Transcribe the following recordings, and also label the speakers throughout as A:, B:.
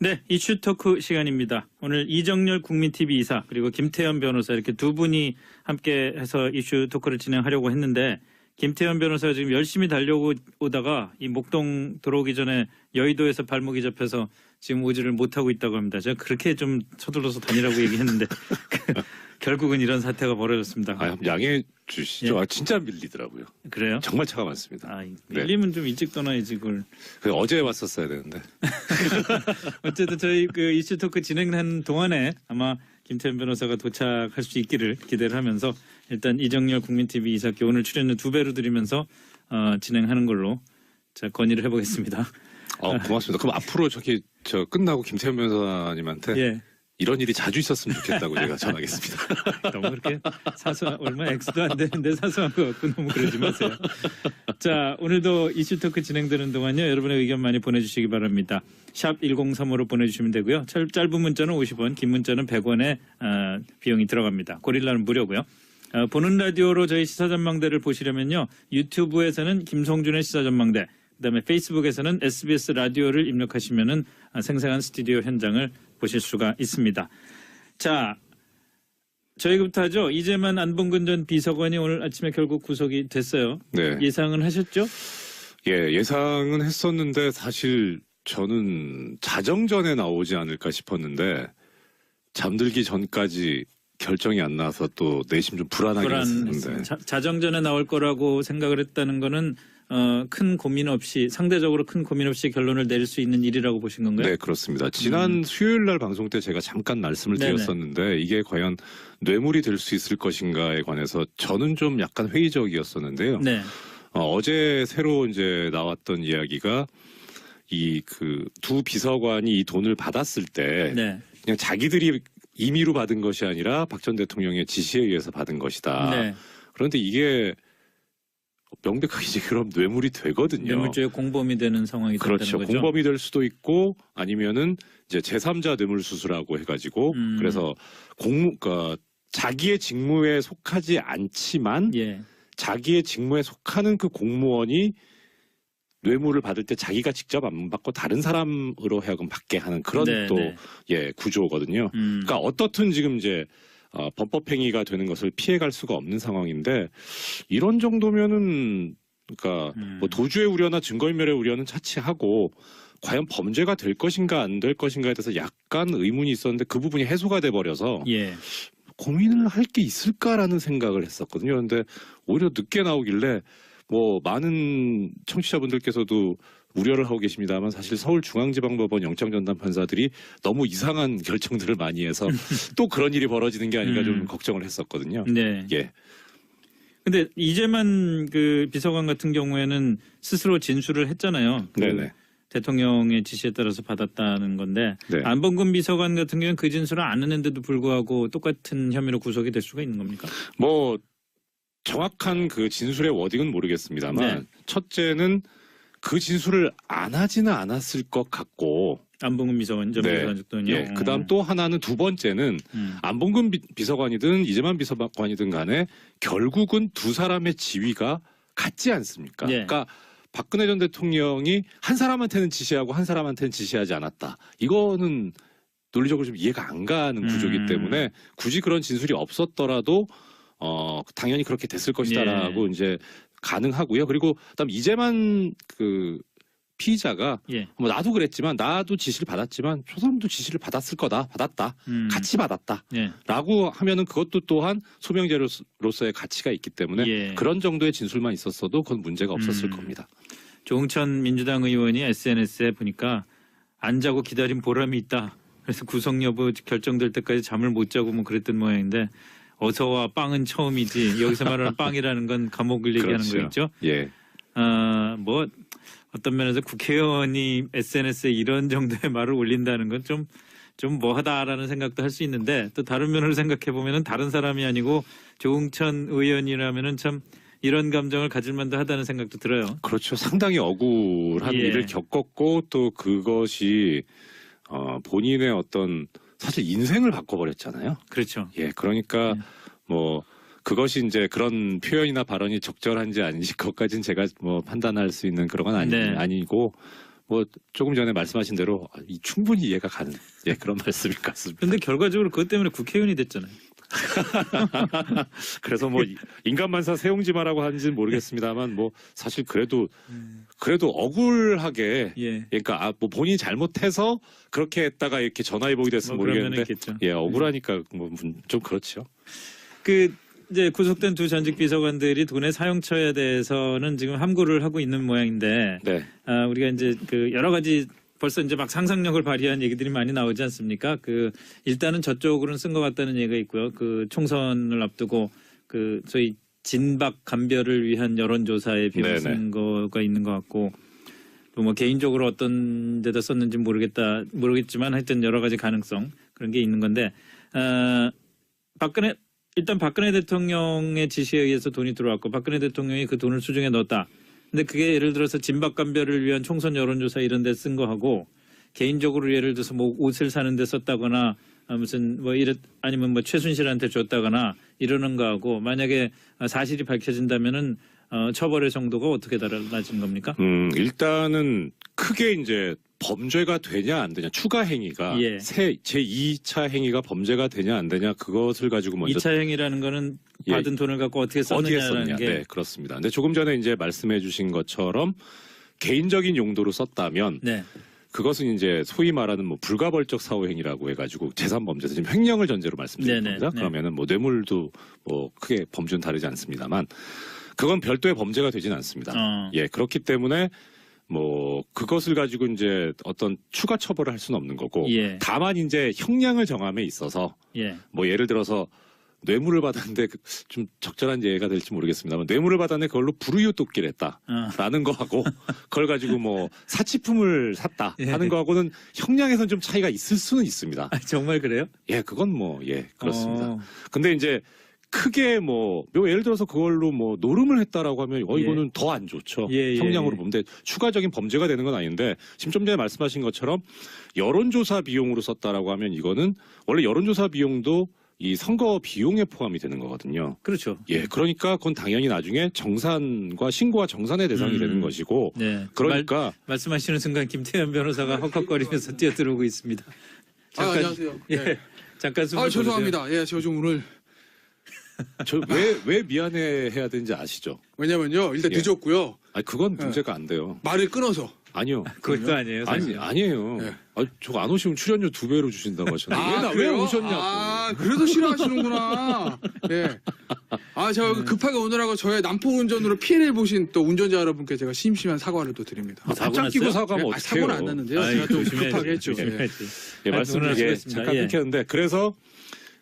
A: 네, 이슈 토크 시간입니다. 오늘 이정열 국민TV 이사 그리고 김태현 변호사 이렇게 두 분이 함께 해서 이슈 토크를 진행하려고 했는데 김태현 변호사가 지금 열심히 달려오다가 이 목동 들어오기 전에 여의도에서 발목이 잡혀서 지금 오지를 못하고 있다고 합니다. 제가 그렇게 좀 서둘러서 다니라고 얘기했는데 결국은 이런 사태가 벌어졌습니다.
B: 양해해 주시죠.
A: 예.
B: 진짜 밀리더라고요.
A: 그래요?
B: 정말 차가 많습니다.
A: 밀리면 좀 일찍 떠나야지 그걸.
B: 어제 왔었어야 되는데.
A: 어쨌든 저희 그 이슈 토크 진행하는 동안에 아마 김태현 변호사가 도착할 수 있기를 기대를 하면서 일단 이정열 국민TV 이사께 오늘 출연료 2배로 드리면서 진행하는 걸로 제가 건의를 해보겠습니다.
B: 고맙습니다. 그럼 앞으로 저 끝나고 김태현 변호사님한테
A: 예.
B: 이런 일이 자주 있었으면 좋겠다고 제가 전하겠습니다.
A: 너무 그렇게 사소한 얼마 액수도 안 되는데 사소한 거 갖고 너무 그러지 마세요. 자, 오늘도 이슈 토크 진행되는 동안요. 여러분의 의견 많이 보내주시기 바랍니다. 샵 1035로 보내주시면 되고요. 짧은 문자는 50원, 긴 문자는 100원의 비용이 들어갑니다. 고릴라는 무료고요. 보는 라디오로 저희 시사전망대를 보시려면요. 유튜브에서는 김성준의 시사전망대, 그다음에 페이스북에서는 SBS 라디오를 입력하시면은 생생한 스튜디오 현장을 보실 수가 있습니다. 자, 저희부터 하죠. 이재만 안봉근 전 비서관이 오늘 아침에 결국 구속이 됐어요.
B: 네.
A: 예상은 하셨죠?
B: 예, 예상은 했었는데 사실 저는 자정전에 나오지 않을까 싶었는데 잠들기 전까지 결정이 안 나서 또 내심 좀 불안하긴 했었는데.
A: 자정전에 나올 거라고 생각을 했다는 거는 큰 고민 없이 상대적으로 큰 고민 없이 결론을 내릴 수 있는 일이라고 보신 건가요?
B: 네, 그렇습니다. 지난 수요일 날 방송 때 제가 잠깐 말씀을 드렸었는데 이게 과연 뇌물이 될 수 있을 것인가에 관해서 저는 좀 약간 회의적이었었는데요.
A: 네.
B: 어제 새로 이제 나왔던 이야기가 이 그 두 비서관이 이 돈을 받았을 때 그냥 자기들이 임의로 받은 것이 아니라 박 전 대통령의 지시에 의해서 받은 것이다.
A: 네.
B: 그런데 이게 명백하게 이제 그럼 뇌물이 되거든요.
A: 뇌물죄의 공범이 되는 상황이 된다는
B: 그렇죠.
A: 거죠.
B: 공범이 될 수도 있고 아니면은 이제 제3자 뇌물수수라고 해가지고 그래서 그러니까 자기의 직무에 속하지 않지만 자기의 직무에 속하는 그 공무원이 뇌물을 받을 때 자기가 직접 안 받고 다른 사람으로 하여금 받게 하는 그런 구조거든요. 그러니까 어떻든 지금 이제 범법행위가 되는 것을 피해갈 수가 없는 상황인데 이런 정도면은 그러니까 뭐 도주의 우려나 증거인멸의 우려는 차치하고 과연 범죄가 될 것인가 안 될 것인가에 대해서 약간 의문이 있었는데 그 부분이 해소가 돼 버려서 고민을 할 게 있을까라는 생각을 했었거든요. 그런데 오히려 늦게 나오길래 뭐 많은 청취자분들께서도 우려를 하고 계십니다만 사실 서울중앙지방법원 영장전담 판사들이 너무 이상한 결정들을 많이 해서 또 그런 일이 벌어지는 게 아닌가 좀 걱정을 했었거든요.
A: 네.
B: 예.
A: 근데 이재만 그 비서관 같은 경우에는 스스로 진술을 했잖아요.
B: 네네.
A: 대통령의 지시에 따라서 받았다는 건데 안봉근 비서관 같은 경우는 그 진술을 안 했는데도 불구하고 똑같은 혐의로 구속이 될 수가 있는 겁니까?
B: 뭐 정확한 그 진술의 워딩은 모르겠습니다만 첫째는 그 진술을 안 하지는 않았을 것 같고
A: 안봉근 비서관 전 비서관직도는요.
B: 예. 그다음 또 하나는 두 번째는 안봉근 비서관이든 이재만 비서관이든 간에 결국은 두 사람의 지위가 같지 않습니까? 그러니까 박근혜 전 대통령이 한 사람한테는 지시하고 한 사람한테는 지시하지 않았다. 이거는 논리적으로 좀 이해가 안 가는 구조이기 때문에 굳이 그런 진술이 없었더라도 당연히 그렇게 됐을 것이다라고 이제 가능하고요. 그리고 그다음 이재만 그 피의자가 뭐 나도 그랬지만 나도 지시를 받았지만 저 사람도 지시를 받았을 거다. 받았다. 같이 받았다. 라고 하면은 그것도 또한 소명제로서의 가치가 있기 때문에 그런 정도의 진술만 있었어도 그건 문제가 없었을 겁니다.
A: 조응천 민주당 의원이 SNS에 보니까 안 자고 기다린 보람이 있다. 그래서 구속 여부 결정될 때까지 잠을 못 자고 뭐 그랬던 모양인데 어서와 빵은 처음이지. 여기서 말하는 빵이라는 건 감옥을 얘기하는 거겠죠. 뭐 어떤 면에서 국회의원이 SNS에 이런 정도의 말을 올린다는 건 좀 뭐하다라는 생각도 할 수 있는데 또 다른 면으로 생각해 보면은 다른 사람이 아니고 조응천 의원이라면은 참 이런 감정을 가질 만도 하다는 생각도 들어요.
B: 그렇죠. 상당히 억울한 일을 겪었고 또 그것이 본인의 어떤 사실 인생을 바꿔버렸잖아요.
A: 그렇죠.
B: 예, 그러니까 뭐 그것이 이제 그런 표현이나 발언이 적절한지 아닌지 그것까지는 제가 뭐 판단할 수 있는 그런 건 아니고 뭐 조금 전에 말씀하신 대로 충분히 이해가 가는 그런 말씀일 것 같습니다.
A: 근데 결과적으로 그것 때문에 국회의원이 됐잖아요.
B: 그래서 뭐 인간만사 세용지마라고 하는지는 모르겠습니다만 뭐 사실 그래도 억울하게 그러니까 뭐 본인이 잘못해서 그렇게 했다가 이렇게 전화위복이 됐으면
A: 뭐
B: 모르겠는데 억울하니까 뭐 좀 그렇죠.
A: 그 이제 구속된 두 전직 비서관들이 돈의 사용처에 대해서는 지금 함구를 하고 있는 모양인데 우리가 이제 그 여러 가지 벌써 이제 막 상상력을 발휘한 얘기들이 많이 나오지 않습니까? 그 일단은 저쪽으로는 쓴 것 같다는 얘기가 있고요. 그 총선을 앞두고 그 저희 진박 감별을 위한 여론조사에 비용 쓴 거가 있는 것 같고 또 뭐 개인적으로 어떤 데다 썼는지 모르겠지만 하여튼 여러 가지 가능성 그런 게 있는 건데 박근혜 대통령의 지시에 의해서 돈이 들어왔고 박근혜 대통령이 그 돈을 수중에 넣었다. 근데 그게 예를 들어서 진박감별을 위한 총선 여론조사 이런 데 쓴 거하고 개인적으로 예를 들어서 뭐 옷을 사는 데 썼다거나 무슨 뭐 아니면 뭐 최순실한테 줬다거나 이러는 거하고 만약에 사실이 밝혀진다면은 처벌의 정도가 어떻게 달라진 겁니까?
B: 일단은 크게 이제 범죄가 되냐 안 되냐 추가 행위가 제2차 행위가 범죄가 되냐 안 되냐 그것을 가지고 먼저
A: 2차 행위라는 거는 받은 돈을 갖고 어떻게 썼느냐라는 게
B: 네, 그렇습니다. 근데 조금 전에 이제 말씀해 주신 것처럼 개인적인 용도로 썼다면 그것은 이제 소위 말하는 뭐 불가벌적 사후 행위라고 해가지고 재산범죄에서 지금 횡령을 전제로 말씀드린 겁니다. 그러면은 뭐 뇌물도 뭐 크게 범주는 다르지 않습니다만 그건 별도의 범죄가 되지는 않습니다. 그렇기 때문에 뭐 그것을 가지고 이제 어떤 추가 처벌을 할 수는 없는 거고 다만 이제 형량을 정함에 있어서 뭐 예를 들어서 뇌물을 받았는데 좀 적절한 예가 될지 모르겠습니다만 뇌물을 받았는데 그걸로 불우이웃 돕기를 했다라는 거하고 그걸 가지고 뭐 사치품을 샀다 하는 거하고는 형량에서는 좀 차이가 있을 수는 있습니다.
A: 정말 그래요?
B: 그건 뭐 그렇습니다. 근데 이제 크게 뭐 예를 들어서 그걸로 뭐 노름을 했다라고 하면 이거는 더 안 좋죠. 형량으로 보면 추가적인 범죄가 되는 건 아닌데 지금 좀 전에 말씀하신 것처럼 여론조사 비용으로 썼다라고 하면 이거는 원래 여론조사 비용도 이 선거 비용에 포함이 되는 거거든요.
A: 그렇죠.
B: 그러니까 그건 당연히 나중에 정산과 신고와 정산의 대상이 되는 것이고 그러니까
A: 말씀하시는 순간 김태현 변호사가 헉헉거리면서 뛰어들어오고 있습니다. 잠깐,
C: 안녕하세요.
A: 잠깐
C: 죄송합니다. 저 좀 오늘
B: 왜 미안해해야 되는지 아시죠?
C: 왜냐면요. 일단 늦었고요.
B: 그건 문제가 안 돼요.
C: 말을 끊어서.
B: 아니요.
A: 그것도 아니에요. 사실.
B: 아니에요. 저거 안 오시면 출연료 2배로 주신다고 하셨는데.
C: 왜 오셨냐고. 그래도 싫어하시는구나. 제가 급하게 오느라고 저의 난폭 운전으로 피해를 보신 또 운전자 여러분께 제가 심심한 사과를 또 드립니다.
B: 깜짝 끼고 사과하면 어떡해요.
C: 사고는 안 났는데요. 제가 좀 급하게 했죠.
B: 말씀을 잠깐 끊겼는데 그래서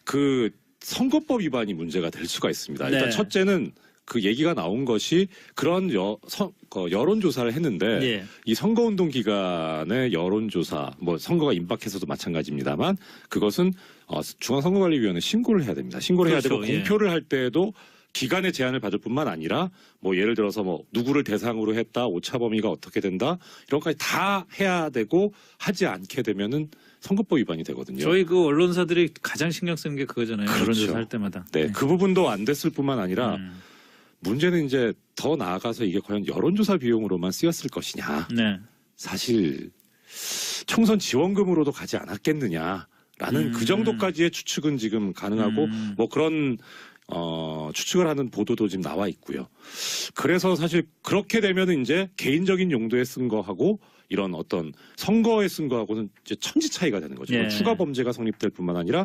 B: 그 선거법 위반이 문제가 될 수가 있습니다. 일단 첫째는 그 얘기가 나온 것이 그런 여론조사를 했는데 이 선거운동 기간의 여론조사, 뭐 선거가 임박해서도 마찬가지입니다만 그것은 중앙선거관리위원회에 신고를 해야 됩니다. 신고를 해야 되고 공표를 할 때에도 기간의 제한을 받을 뿐만 아니라 뭐 예를 들어서 뭐 누구를 대상으로 했다, 오차 범위가 어떻게 된다 이런 것까지 다 해야 되고 하지 않게 되면은 선거법 위반이 되거든요.
A: 저희 그 언론사들이 가장 신경 쓰는 게 그거잖아요. 여론조사 할 때마다.
B: 그 부분도 안 됐을 뿐만 아니라 문제는 이제 더 나아가서 이게 과연 여론조사 비용으로만 쓰였을 것이냐. 사실 총선 지원금으로도 가지 않았겠느냐라는 그 정도까지의 추측은 지금 가능하고 뭐 그런 추측을 하는 보도도 지금 나와 있고요. 그래서 사실 그렇게 되면은 이제 개인적인 용도에 쓴 거하고 이런 어떤 선거에 쓴 거하고는 이제 천지 차이가 되는 거죠. 추가 범죄가 성립될 뿐만 아니라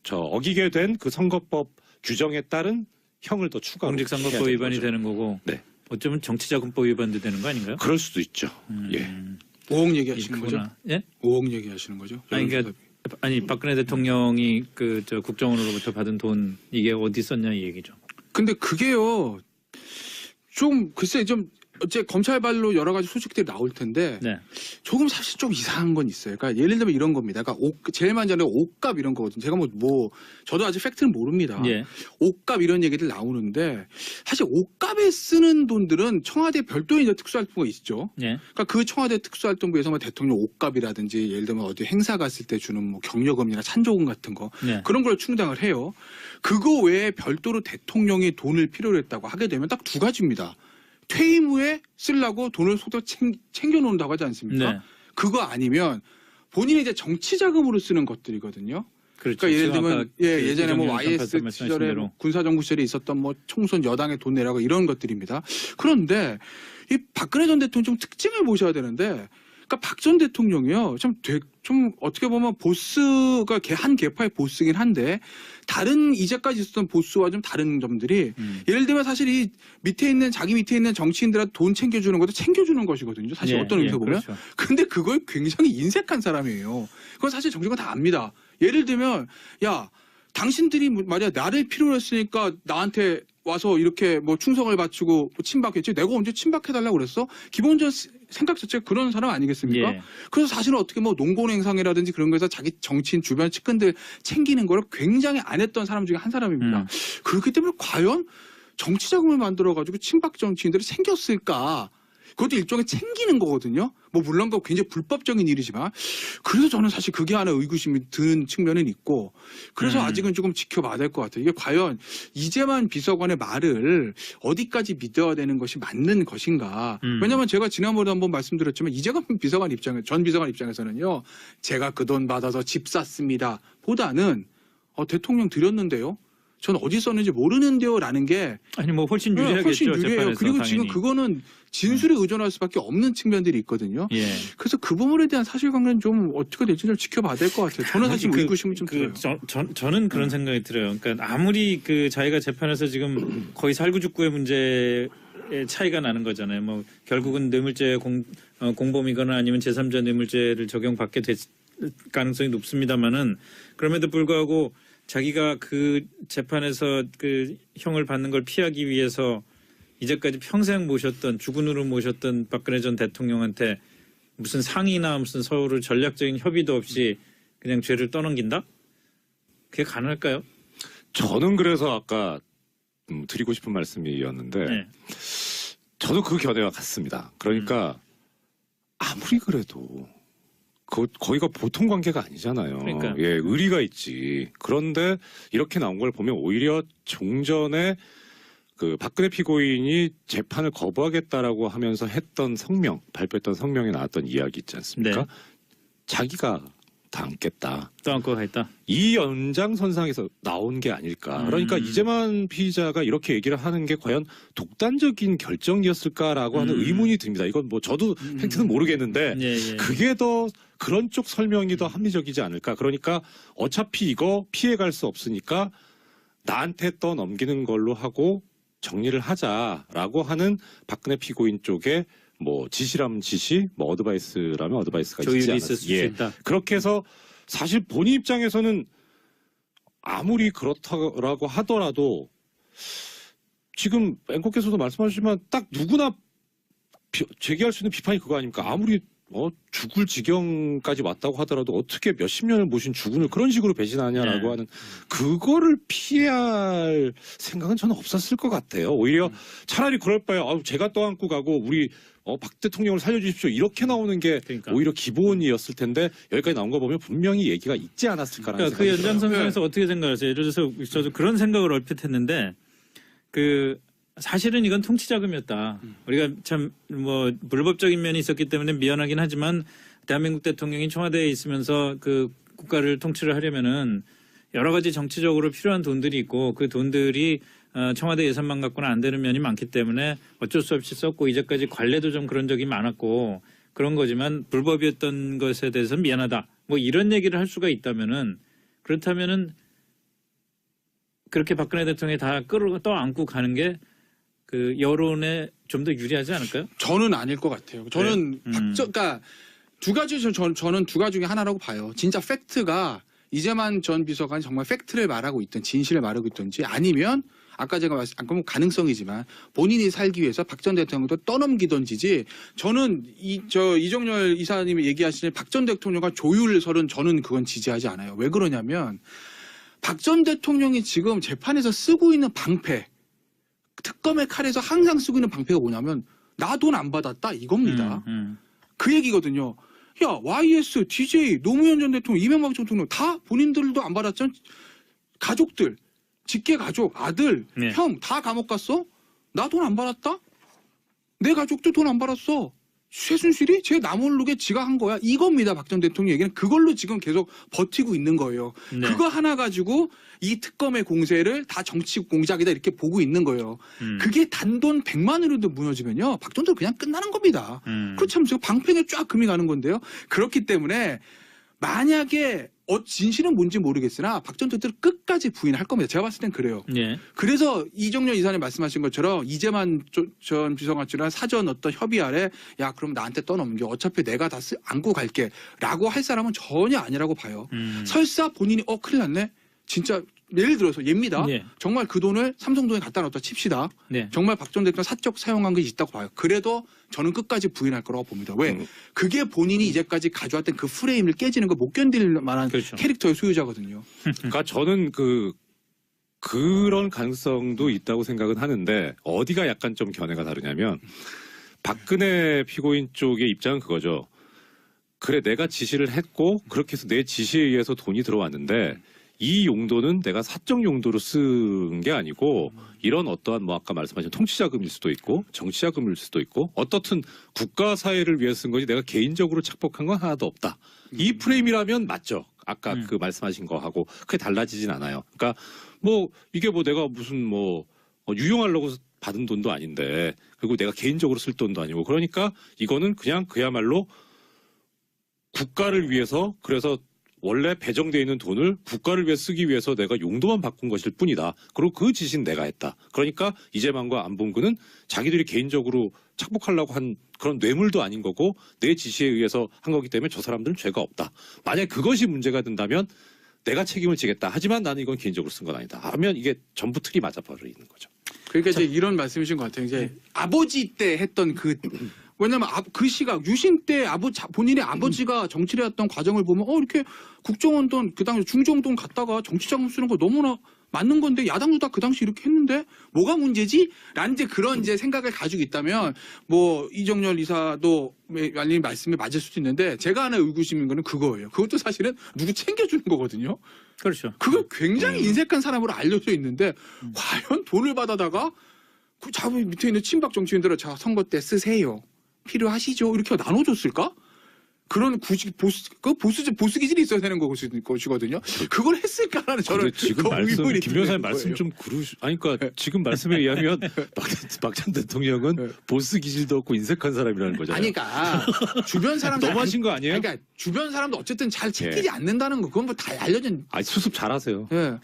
B: 어기게 된 그 선거법 규정에 따른 형을 더 추가로
A: 공직선거법 위반이 되는 거고 어쩌면 정치자금법 위반도 되는 거 아닌가요?
B: 그럴 수도 있죠.
C: 5억 얘기하시는 거죠? 5억 얘기하시는 거죠?
A: 아니 박근혜 대통령이 그 국정원으로부터 받은 돈 이게 어디 썼냐 이 얘기죠.
C: 근데 그게요 좀 글쎄 좀 어째 검찰발로 여러 가지 소식들이 나올 텐데 조금 사실 좀 이상한 건 있어요. 그러니까 예를 들면 이런 겁니다. 그러니까 제일 많이 하는 옷값 이런 거거든요. 제가 뭐 저도 아직 팩트는 모릅니다. 옷값 이런 얘기들 나오는데 사실 옷값에 쓰는 돈들은 청와대 별도의 이제 특수활동부가 있죠. 그러니까 그 청와대 특수활동부에서 뭐 대통령 옷값이라든지 예를 들면 어디 행사 갔을 때 주는 뭐 격려금이나 찬조금 같은 거 그런 걸 충당을 해요. 그거 외에 별도로 대통령이 돈을 필요로 했다고 하게 되면 딱 두 가지입니다. 퇴임 후에 쓰려고 돈을 속도 챙겨놓는다고 하지 않습니까?
A: 네.
C: 그거 아니면 본인이 이제 정치 자금으로 쓰는 것들이거든요.
A: 그렇죠.
C: 그러니까 예를 들면 예전에 뭐
A: 이정열
C: YS
A: 참패
C: 시절에
A: 말씀하신 대로.
C: 군사정부 시절에 있었던 뭐 총선 여당의 돈 내라고 이런 것들입니다. 그런데 이 박근혜 전 대통령 좀 특징을 보셔야 되는데, 그러니까 박 전 대통령이요 좀 어떻게 보면 보스가 한 계파의 보스긴 한데 다른 이제까지 있었던 보스와 좀 다른 점들이 예를 들면 사실 이 자기 밑에 있는 정치인들한테 돈 챙겨주는 것도 챙겨주는 것이거든요. 사실 어떤 의미에서 보면.
A: 그렇죠.
C: 근데 그걸 굉장히 인색한 사람이에요. 그건 사실 정치가 다 압니다. 예를 들면 야 당신들이 말이야 나를 필요로 했으니까 나한테 와서 이렇게 뭐 충성을 바치고 친박했지 내가 언제 친박해달라고 그랬어? 기본적인 생각 자체가 그런 사람 아니겠습니까?
A: 예.
C: 그래서 사실은 어떻게 뭐 농곤행상이라든지 그런 거에서 자기 정치인 주변 측근들 챙기는 걸 굉장히 안 했던 사람 중에 한 사람입니다. 그렇기 때문에 과연 정치 자금을 만들어가지고 친박 정치인들을 챙겼을까? 그것도 일종의 챙기는 거거든요. 뭐 물론 그 굉장히 불법적인 일이지만 그래서 저는 사실 그게 하나 의구심이 드는 측면은 있고 그래서 아직은 조금 지켜봐야 될 것 같아요. 이게 과연 이재만 비서관의 말을 어디까지 믿어야 되는 것이 맞는 것인가. 왜냐하면 제가 지난번에도 한번 말씀드렸지만 이재만 전 비서관 입장에서는요. 제가 그 돈 받아서 집 샀습니다. 보다는 대통령 드렸는데요. 전 어디 썼는지 모르는데요 라는 게
A: 아니 뭐 훨씬 유리하겠죠.
C: 훨씬 유리해요.
A: 재판에서,
C: 그리고
A: 당연히.
C: 지금 그거는 진술에 의존할 수밖에 없는 측면들이 있거든요.
A: 예.
C: 그래서 그 부분에 대한 사실관계는 좀 어떻게 될지 좀 지켜봐야 될 것 같아요. 저는 사실 의구심이 좀 들어요.
A: 저는 그런 생각이 들어요. 그러니까 아무리 그 자기가 재판에서 지금 거의 살구죽구의 문제의 차이가 나는 거잖아요. 뭐 결국은 뇌물죄 공범이거나 아니면 제3자 뇌물죄를 적용받게 될 가능성이 높습니다만은 그럼에도 불구하고 자기가 그 재판에서 그 형을 받는 걸 피하기 위해서 이제까지 평생 모셨던 주군으로 모셨던 박근혜 전 대통령한테 무슨 상의나 무슨 서로 전략적인 협의도 없이 그냥 죄를 떠넘긴다? 그게 가능할까요?
B: 저는 그래서 아까 드리고 싶은 말씀이었는데
A: 네.
B: 저도 그 견해와 같습니다. 그러니까 아무리 그래도 거기가 보통 관계가 아니잖아요.
A: 그러니까.
B: 예, 의리가 있지. 그런데 이렇게 나온 걸 보면 오히려 종전에 그 박근혜 피고인이 재판을 거부하겠다라고 하면서 발표했던 성명에 나왔던 이야기 있지 않습니까?
A: 네.
B: 자기가 다 안겠다.
A: 떠안고 가 있다.
B: 이 연장선상에서 나온 게 아닐까. 그러니까 이재만 피의자가 이렇게 얘기를 하는 게 과연 독단적인 결정이었을까라고 하는 의문이 듭니다. 이건 뭐 저도 팩트는 모르겠는데
A: 예.
B: 그게 더 그런 쪽 설명이 더 합리적이지 않을까. 그러니까 어차피 이거 피해갈 수 없으니까 나한테 떠넘기는 걸로 하고 정리를 하자라고 하는 박근혜 피고인 쪽에 뭐 지시라면 지시, 뭐 어드바이스라면 어드바이스가 있지
A: 조율이 있을 수
B: 않았을까.
A: 있다.
B: 그렇게 해서 사실 본인 입장에서는 아무리 그렇다라고 하더라도 지금 앵커께서도 말씀하셨지만 딱 누구나 제기할 수 있는 비판이 그거 아닙니까? 아무리 죽을 지경까지 왔다고 하더라도 어떻게 몇십 년을 모신 주군을 그런 식으로 배신하냐라고 하는 그거를 피해야 할 생각은 저는 없었을 것 같아요. 오히려 차라리 그럴 바에 제가 떠안고 가고 우리 박 대통령을 살려주십시오 이렇게 나오는 게
A: 그러니까.
B: 오히려 기본이었을 텐데 여기까지 나온 거 보면 분명히 얘기가 있지 않았을까라는
A: 그러니까 그
B: 생각이 들어요.
A: 연장선상에서 어떻게 생각하세요? 예를 들어서 저도 그런 생각을 얼핏 했는데 사실은 이건 통치자금이었다. 우리가 참 뭐 불법적인 면이 있었기 때문에 미안하긴 하지만 대한민국 대통령이 청와대에 있으면서 그 국가를 통치를 하려면은 여러 가지 정치적으로 필요한 돈들이 있고 그 돈들이 청와대 예산만 갖고는 안 되는 면이 많기 때문에 어쩔 수 없이 썼고 이제까지 관례도 좀 그런 적이 많았고 그런 거지만 불법이었던 것에 대해서 미안하다. 뭐 이런 얘기를 할 수가 있다면은 그렇다면은 그렇게 박근혜 대통령이 다 떠안고 가는 게 그 여론에 좀 더 유리하지 않을까요?
C: 저는 아닐 것 같아요. 저는 그러니까 두 가지 저는 두 가지 중에 하나라고 봐요. 진짜 팩트가 이재만 전 비서관이 정말 팩트를 말하고 있든 진실을 말하고 있든지 아니면 아까 제가 말씀한 가능성이지만 본인이 살기 위해서 박 전 대통령도 떠넘기던지지 저는 이정열 이사님이 얘기하시는 박 전 대통령과 조율설은 저는 그건 지지하지 않아요. 왜 그러냐면 박 전 대통령이 지금 재판에서 쓰고 있는 방패 특검의 칼에서 항상 쓰고 있는 방패가 뭐냐면 나 돈 안 받았다 이겁니다. 그 얘기거든요. 야 YS, DJ, 노무현 전 대통령, 이명박 전 대통령 다 본인들도 안 받았잖아. 가족들, 직계 가족, 아들, 형 다 감옥 갔어? 나 돈 안 받았다? 내 가족도 돈 안 받았어. 최순실이 제 나 모르게 지가 한 거야. 이겁니다. 박 전 대통령 얘기는 그걸로 지금 계속 버티고 있는 거예요.
A: 네.
C: 그거 하나 가지고 이 특검의 공세를 다 정치 공작이다 이렇게 보고 있는 거예요. 그게 단돈 100만 원으로도 무너지면요. 박 전 대통령 그냥 끝나는 겁니다. 그렇다면 지금 방패에 쫙 금이 가는 건데요. 그렇기 때문에 만약에 진실은 뭔지 모르겠으나 박 전 대통령 끝까지 부인할 겁니다. 제가 봤을 땐 그래요.
A: 예.
C: 그래서 이정렬 이사님 말씀하신 것처럼 이재만 전 비서관처럼 사전 어떤 협의 아래 야 그럼 나한테 떠넘겨 어차피 내가 다 안고 갈게 라고 할 사람은 전혀 아니라고 봐요. 설사 본인이 큰일 났네. 진짜 예를 들어서 예입니다.
A: 예.
C: 정말 그 돈을 삼성동에 갖다 놨다 칩시다.
A: 네.
C: 정말 박 전 대통령 사적 사용한 것이 있다고 봐요. 그래도 저는 끝까지 부인할 거라고 봅니다. 왜? 그게 본인이 이제까지 가져왔던 그 프레임을 깨지는 거 못 견딜 만한
A: 그렇죠.
C: 캐릭터의 소유자거든요.
B: 그러니까 저는 그런 가능성도 있다고 생각은 하는데 어디가 약간 좀 견해가 다르냐면 박근혜 피고인 쪽의 입장은 그거죠. 그래 내가 지시를 했고 그렇게 해서 내 지시에 의해서 돈이 들어왔는데 이 용도는 내가 사적 용도로 쓴 게 아니고 이런 어떠한 뭐 아까 말씀하신 통치자금일 수도 있고 정치자금일 수도 있고 어떻든 국가 사회를 위해 쓴 거지 내가 개인적으로 착복한 건 하나도 없다. 이 프레임이라면 맞죠. 아까 그 말씀하신 거하고 크게 달라지진 않아요. 그러니까 뭐 이게 뭐 내가 무슨 뭐 유용하려고 받은 돈도 아닌데 그리고 내가 개인적으로 쓸 돈도 아니고 그러니까 이거는 그냥 그야말로 국가를 위해서 그래서 원래 배정되어 있는 돈을 국가를 위해 쓰기 위해서 내가 용도만 바꾼 것일 뿐이다. 그리고 그 지시는 내가 했다. 그러니까 이재만과 안봉근은 자기들이 개인적으로 착복하려고 한 그런 뇌물도 아닌 거고 내 지시에 의해서 한 거기 때문에 저 사람들은 죄가 없다. 만약 그것이 문제가 된다면 내가 책임을 지겠다. 하지만 나는 이건 개인적으로 쓴 건 아니다. 하면 이게 전부 틀이 맞아버리는 거죠.
C: 그러니까 이제 이런 말씀이신 것 같아요. 이제 아버지 때 했던 왜냐면 그 시각 유신 때 본인의 아버지가 정치를 했던 과정을 보면 이렇게 국정원 돈 그 당시 중정돈 갖다가 정치자금 쓰는 거 너무나 맞는 건데 야당도 다 그 당시 이렇게 했는데 뭐가 문제지? 라는 이제 그런 이제 생각을 가지고 있다면 뭐 이정렬 이사도 말님 말씀에 맞을 수도 있는데 제가 하나 의구심인 거는 그거예요. 그것도 사실은 누구 챙겨주는 거거든요.
A: 그렇죠.
C: 그거 굉장히 인색한 사람으로 알려져 있는데 과연 돈을 받아다가 그 자부 밑에 있는 친박 정치인들은 자 선거 때 쓰세요. 필요하시죠? 이렇게 나눠줬을까? 그런 보수 기질이 있어야 되는 것이거든요. 그걸 했을까라는 저는
B: 지금 김 변호사님 말씀 좀 아니 그러니까 지금 말씀에 의하면 박 전 대통령은 보수 기질도 없고 인색한 사람이라는 거잖아요.
C: 아니 그러니까 주변 사람들
B: 너무하신 거 아니에요?
C: 그러니까 주변 사람도 어쨌든 잘 챙기지 않는다는 거 그건 뭐 다 알려진.
B: 수습 잘하세요.
C: 예.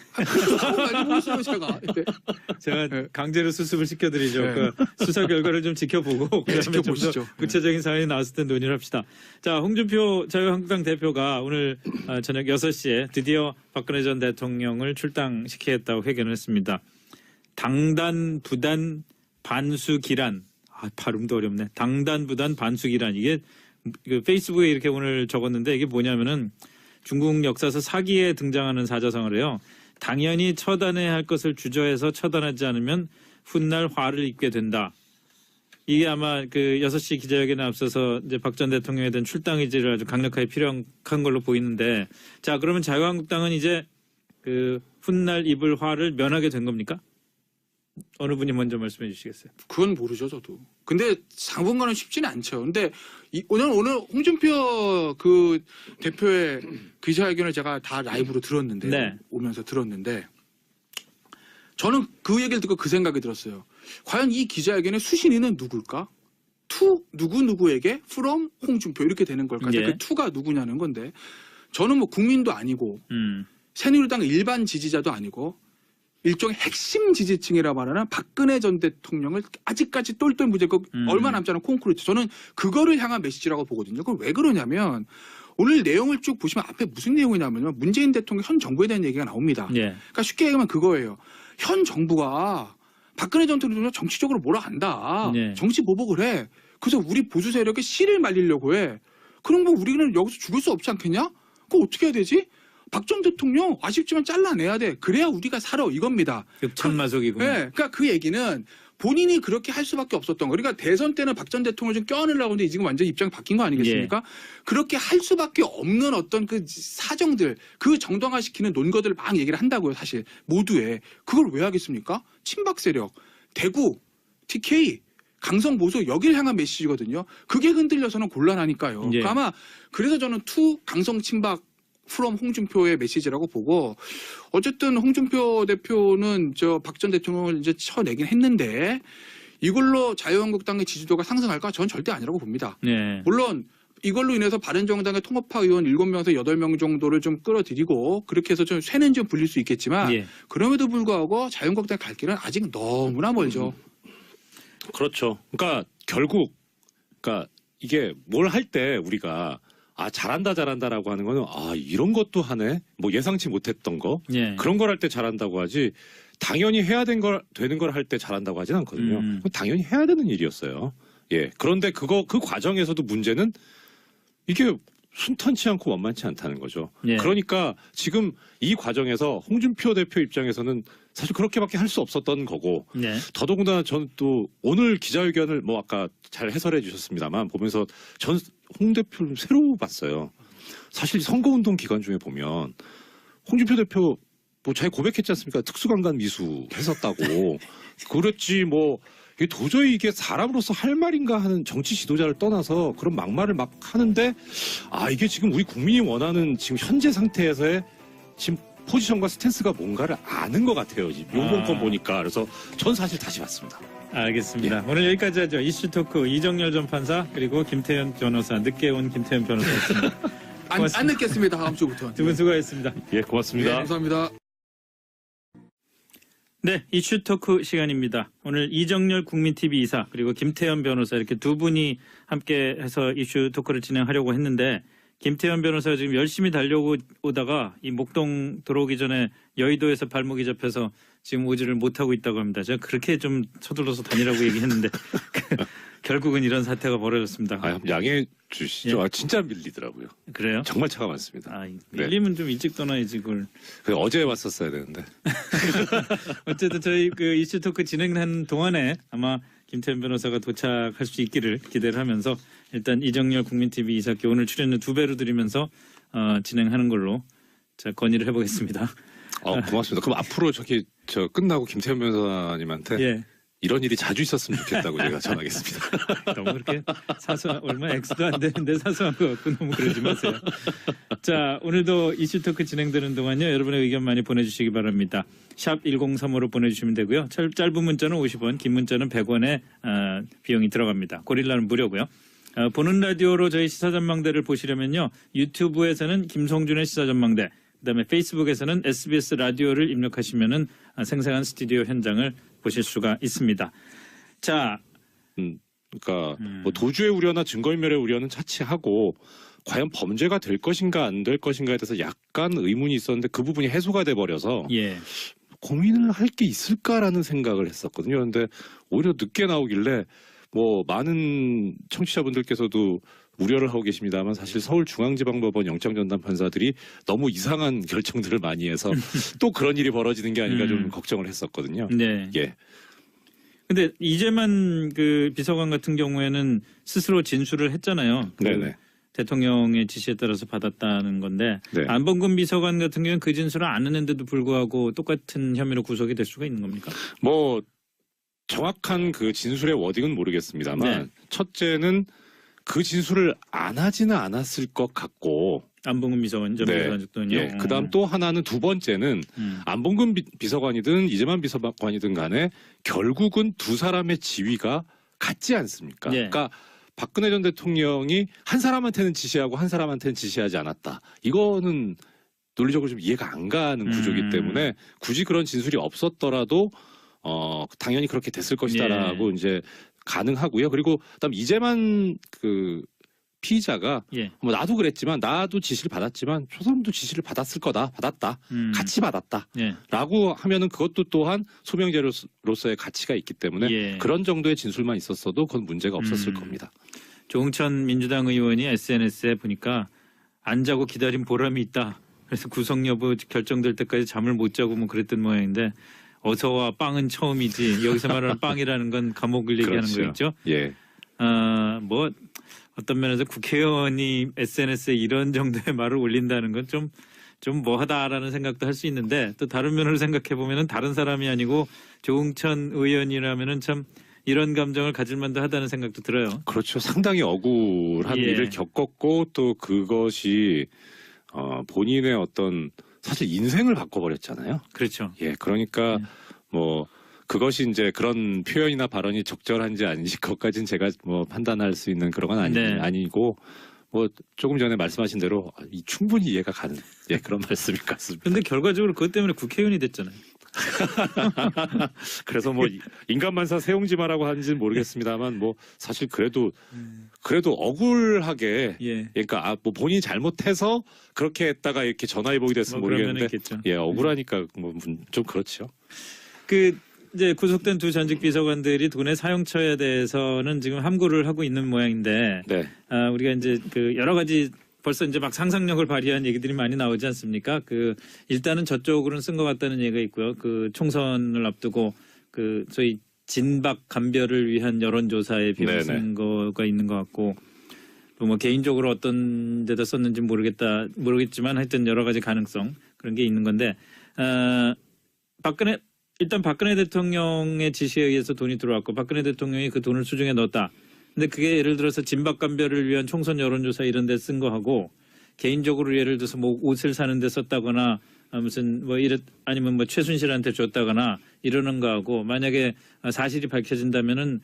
A: 제가 강제로 수습을 시켜드리죠. 그 수사 결과를 좀 지켜보고 그다음에 좀 더 구체적인 사안이 나왔을 때 논의를 합시다. 자, 홍준표 자유한국당 대표가 오늘 저녁 6시에 드디어 박근혜 전 대통령을 출당시키겠다고 회견을 했습니다. 당단, 부단, 반수기란. 발음도 어렵네. 당단, 부단, 반수기란. 이게 페이스북에 이렇게 오늘 적었는데 이게 뭐냐면은 중국 역사에서 사기에 등장하는 사자성어래요. 당연히 처단해야 할 것을 주저해서 처단하지 않으면 훗날 화를 입게 된다. 이게 아마 그 6시 기자회견에 앞서서 이제 박 전 대통령에 대한 출당 의지를 아주 강력하게 필요한 걸로 보이는데 자, 그러면 자유한국당은 이제 그 훗날 입을 화를 면하게 된 겁니까? 어느 분이 먼저 말씀해 주시겠어요?
C: 그건 모르죠, 저도. 근데 당분간은 쉽지는 않죠. 근데 오늘 홍준표 그 대표의 기자회견을 제가 다 라이브로 들었는데
A: 네.
C: 오면서 들었는데 저는 그 얘기를 듣고 그 생각이 들었어요. 과연 이 기자회견의 수신인은 누굴까? 누구에게 from 홍준표 이렇게 되는 걸까?
A: 예.
C: 그 투가 누구냐는 건데 저는 뭐 국민도 아니고 새누리당 일반 지지자도 아니고 일종의 핵심 지지층이라 말하는 박근혜 전 대통령을 아직까지 똘똘 무죄고 얼마 남지 않은 콘크리트. 저는 그거를 향한 메시지라고 보거든요. 그걸 왜 그러냐면 오늘 내용을 쭉 보시면 앞에 무슨 내용이냐면요. 문재인 대통령 현 정부에 대한 얘기가 나옵니다.
A: 예.
C: 그러니까 쉽게 얘기하면 그거예요. 현 정부가 박근혜 전 대통령 정치적으로 뭐라 한다.
A: 네.
C: 정치 보복을 해. 그래서 우리 보수 세력에 씨를 말리려고 해. 그럼 뭐 우리는 여기서 죽을 수 없지 않겠냐? 그거 어떻게 해야 되지? 박 전 대통령 아쉽지만 잘라내야 돼. 그래야 우리가 살아 이겁니다.
A: 급천마속이고.
C: 네, 그러니까 그 얘기는 본인이 그렇게 할 수밖에 없었던 거. 그러니까 대선 때는 박 전 대통령을 좀 껴안으려고 하는데 지금 완전 입장이 바뀐 거 아니겠습니까? 그렇게 할 수밖에 없는 어떤 그 사정들, 그 정당화시키는 논거들을 막 얘기를 한다고요, 사실. 모두에. 그걸 왜 하겠습니까? 친박 세력, 대구, TK, 강성 보수 여길 향한 메시지거든요. 그게 흔들려서는 곤란하니까요.
A: 예.
C: 그러니까 아마 그래서 저는 투 강성 친박 프롬 홍준표의 메시지라고 보고 어쨌든 홍준표 대표는 저 박 전 대통령을 이제 쳐내긴 했는데 이걸로 자유한국당의 지지도가 상승할까? 전 절대 아니라고 봅니다.
A: 네.
C: 물론 이걸로 인해서 바른정당의 통합파 의원 7명에서 8명 정도를 좀 끌어들이고 그렇게 해서 좀 쇠는 좀 불릴 수 있겠지만
A: 예.
C: 그럼에도 불구하고 자유한국당 갈 길은 아직 너무나 멀죠.
B: 그렇죠. 그러니까 결국 그러니까 이게 뭘 할 때 우리가 잘한다라고 하는 거는 이런 것도 하네. 뭐 예상치 못했던 거.
A: 예.
B: 그런 걸 할 때 잘한다고 하지. 당연히 해야 되는 걸 할 때 잘한다고 하진 않거든요. 그건 당연히 해야 되는 일이었어요. 예. 그런데 그 과정에서도 문제는 이게 순탄치 않고 만만치 않다는 거죠.
A: 예.
B: 그러니까 지금 이 과정에서 홍준표 대표 입장에서는 사실 그렇게밖에 할 수 없었던 거고
A: 네.
B: 더더군다나 저는 또 오늘 기자회견을 뭐 아까 잘 해설해 주셨습니다만 보면서 전 홍 대표를 새로 봤어요. 사실 선거운동 기간 중에 보면 홍준표 대표 뭐 자기 고백했지 않습니까? 특수강간 미수 했었다고. 그랬지 뭐 이게 도저히 이게 사람으로서 할 말인가 하는 정치 지도자를 떠나서 그런 막말을 막 하는데 이게 지금 우리 국민이 원하는 지금 현재 상태에서의 지금 포지션과 스탠스가 뭔가를 아는 것 같아요. 요번 건 보니까. 그래서 전 사실 다시 봤습니다.
A: 알겠습니다. 오늘 여기까지 하죠. 이슈 토크 이정열 전 판사 그리고 김태현 변호사 늦게 온 김태현 변호사였습니다.
C: 안 늦겠습니다. 다음 주부터.
A: 두 분 수고하셨습니다.
B: 예, 고맙습니다.
C: 네, 감사합니다.
A: 네, 이슈 토크 시간입니다. 오늘 이정열 국민TV 이사 그리고 김태현 변호사 이렇게 두 분이 함께 해서 이슈 토크를 진행하려고 했는데 김태현 변호사가 지금 열심히 달려오다가 이 목동 들어오기 전에 여의도에서 발목이 잡혀서 지금 오지를 못하고 있다고 합니다. 제가 그렇게 좀 서둘러서 다니라고 얘기했는데 결국은 이런 사태가 벌어졌습니다.
B: 양해해 주시죠.
A: 예.
B: 진짜 밀리더라고요.
A: 그래요?
B: 정말 차가 많습니다.
A: 밀리면 좀 일찍 떠나야지 그걸.
B: 어제 왔었어야 되는데.
A: 어쨌든 저희 그 이슈 토크 진행하는 동안에 아마 김태현 변호사가 도착할 수 있기를 기대를 하면서 일단 이정열 국민TV 이사께 오늘 출연료 2배로 드리면서 진행하는 걸로 자 건의를 해보겠습니다.
B: 고맙습니다. 그럼 앞으로 저 끝나고 김태현 변호사님한테
A: 예.
B: 이런 일이 자주 있었으면 좋겠다고 제가 전하겠습니다.
A: 너무 그렇게 얼마 액수도 안 되는데 사소한 거 갖고 너무 그러지 마세요. 자, 오늘도 이슈 토크 진행되는 동안요. 여러분의 의견 많이 보내주시기 바랍니다. 샵 1035로 보내주시면 되고요. 짧은 문자는 50원, 긴 문자는 100원의 비용이 들어갑니다. 고릴라는 무료고요. 보는 라디오로 저희 시사전망대를 보시려면요. 유튜브에서는 김성준의 시사전망대, 그다음에 페이스북에서는 SBS 라디오를 입력하시면은 생생한 스튜디오 현장을 보실 수가 있습니다. 자,
B: 그러니까 뭐 도주의 우려나 증거인멸의 우려는 차치하고 과연 범죄가 될 것인가 안 될 것인가에 대해서 약간 의문이 있었는데 그 부분이 해소가 돼 버려서
A: 예.
B: 고민을 할 게 있을까라는 생각을 했었거든요. 그런데 오히려 늦게 나오길래 뭐 많은 청취자분들께서도 우려를 하고 계십니다만 사실 서울중앙지방법원 영장전담 판사들이 너무 이상한 결정들을 많이 해서 또 그런 일이 벌어지는 게 아닌가 좀 걱정을 했었거든요.
A: 네.
B: 예.
A: 근데 이재만 그 비서관 같은 경우에는 스스로 진술을 했잖아요.
B: 네네.
A: 대통령의 지시에 따라서 받았다는 건데
B: 네.
A: 안범근 비서관 같은 경우는 그 진술을 안 했는데도 불구하고 똑같은 혐의로 구속이 될 수가 있는 겁니까?
B: 뭐 정확한 그 진술의 워딩은 모르겠습니다만
A: 네.
B: 첫째는 그 진술을 안 하지는 않았을 것 같고
A: 안범근 비서관, 전 비서관 적도는요.
B: 예. 그다음 또 하나는 두 번째는 안범근 비서관이든 이재만 비서관이든 간에 결국은 두 사람의 지위가 같지 않습니까?
A: 예.
B: 그러니까 박근혜 전 대통령이 한 사람한테는 지시하고 한 사람한테는 지시하지 않았다. 이거는 논리적으로 좀 이해가 안 가는 구조이기 때문에 굳이 그런 진술이 없었더라도 당연히 그렇게 됐을 것이다라고 이제 가능하고요. 그리고 그다음 이재만 그 피의자가 뭐 나도 그랬지만 나도 지시를 받았지만 저 사람도 지시를 받았을 거다. 받았다. 같이 받았다. 라고 하면은 그것도 또한 소명제로서의 가치가 있기 때문에 그런 정도의 진술만 있었어도 그건 문제가 없었을 겁니다.
A: 조응천 민주당 의원이 SNS에 보니까 안 자고 기다린 보람이 있다. 그래서 구속 여부 결정될 때까지 잠을 못 자고 뭐 그랬던 모양인데 어서와 빵은 처음이지. 여기서 말하는 빵이라는 건 감옥을 얘기하는 거겠죠.
B: 예.
A: 뭐 어떤 면에서 국회의원이 SNS에 이런 정도의 말을 올린다는 건 좀 뭐하다라는 생각도 할 수 있는데 또 다른 면으로 생각해 보면은 다른 사람이 아니고 조응천 의원이라면은 참 이런 감정을 가질 만도 하다는 생각도 들어요.
B: 그렇죠. 상당히 억울한
A: 예.
B: 일을 겪었고 또 그것이 본인의 어떤 사실 인생을 바꿔버렸잖아요.
A: 그렇죠.
B: 예, 그러니까 뭐 그것이 이제 그런 표현이나 발언이 적절한지 아닌지 그것까지는 제가 뭐 판단할 수 있는 그런 건 아니고 뭐 조금 전에 말씀하신 대로 충분히 이해가 가는 그런 말씀일 것 같습니다.
A: 근데 결과적으로 그것 때문에 국회의원이 됐잖아요.
B: 그래서 뭐 인간만사 세용지마라고 하는지는 모르겠습니다만 뭐 사실 그래도 억울하게 그러니까 뭐 본인이 잘못해서 그렇게 했다가 이렇게 전화위복이 됐으면 모르겠는데 억울하니까 뭐 좀 그렇죠.
A: 이제 구속된 두 전직 비서관들이 돈의 사용처에 대해서는 지금 함구를 하고 있는 모양인데 우리가 이제 여러 가지 벌써 이제 막 상상력을 발휘한 얘기들이 많이 나오지 않습니까? 일단은 저쪽으로는 쓴 것 같다는 얘기가 있고요. 총선을 앞두고 소위 진박 감별을 위한 여론조사에 비용 쓴 거가 있는 것 같고 또 뭐 개인적으로 어떤 데다 썼는지 모르겠지만 하여튼 여러 가지 가능성 그런 게 있는 건데 박근혜 대통령의 지시에 의해서 돈이 들어왔고 박근혜 대통령이 그 돈을 수중에 넣었다. 근데 그게 예를 들어서 진박감별을 위한 총선 여론조사 이런 데 쓴 거하고 개인적으로 예를 들어서 뭐 옷을 사는 데 썼다거나 무슨 뭐 아니면 뭐 최순실한테 줬다거나 이러는 거하고 만약에 사실이 밝혀진다면은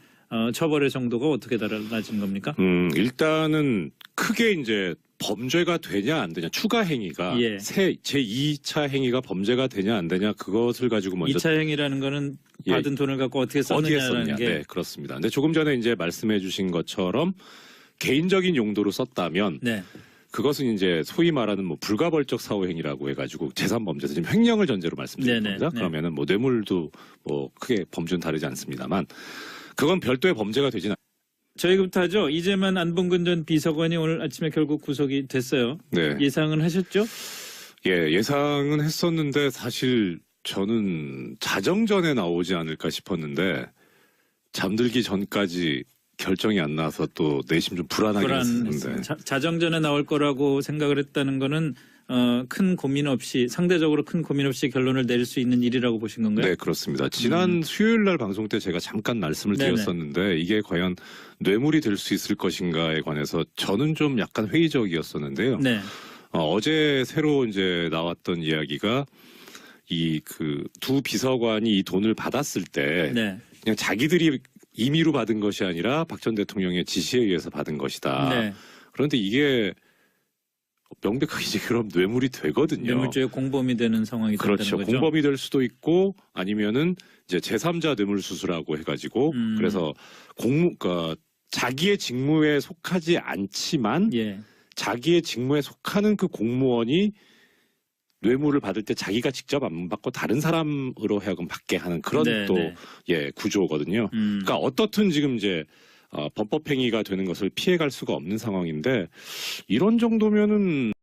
A: 처벌의 정도가 어떻게 달라진 겁니까?
B: 일단은 크게 이제 범죄가 되냐 안 되냐 추가 행위가 제2차 행위가 범죄가 되냐 안 되냐 그것을 가지고 먼저
A: 2차 행위라는 거는 받은 돈을 갖고 어떻게 썼느냐는 게
B: 네, 그렇습니다. 근데 조금 전에 이제 말씀해 주신 것처럼 개인적인 용도로 썼다면 그것은 이제 소위 말하는 뭐 불가벌적 사후 행위라고 해가지고 재산범죄에서 지금 횡령을 전제로 말씀드린 겁니다. 그러면은 뭐 뇌물도 뭐 크게 범주는 다르지 않습니다만 그건 별도의 범죄가 되진 않습니다.
A: 저희부터 하죠. 이재만 안봉근 전 비서관이 오늘 아침에 결국 구속이 됐어요. 예상은 하셨죠?
B: 예상은 했었는데 사실 저는 자정 전에 나오지 않을까 싶었는데 잠들기 전까지 결정이 안 나서 또 내심 좀 불안하긴 했었는데
A: 자정 전에 나올 거라고 생각을 했다는 거는 큰 고민 없이 상대적으로 큰 고민 없이 결론을 내릴 수 있는 일이라고 보신 건가요?
B: 네, 그렇습니다. 지난 수요일 날 방송 때 제가 잠깐 말씀을 드렸었는데 이게 과연 뇌물이 될 수 있을 것인가에 관해서 저는 좀 약간 회의적이었었는데요. 어제 새로 이제 나왔던 이야기가 두 비서관이 이 돈을 받았을 때 그냥 자기들이 임의로 받은 것이 아니라 박 전 대통령의 지시에 의해서 받은 것이다. 그런데 이게 명백하게 이제 그럼 뇌물이 되거든요.
A: 뇌물죄의 공범이 되는 상황이 된다는 거죠.
B: 그렇죠. 공범이 될 수도 있고 아니면은 이제 제3자 뇌물수수라고 해가지고 그래서 그러니까 자기의 직무에 속하지 않지만 자기의 직무에 속하는 그 공무원이 뇌물을 받을 때 자기가 직접 안 받고 다른 사람으로 하여금 받게 하는 그런 구조거든요. 그러니까 어떻든 지금 이제 범법 행위가 되는 것을 피해갈 수가 없는 상황인데 이런 정도면은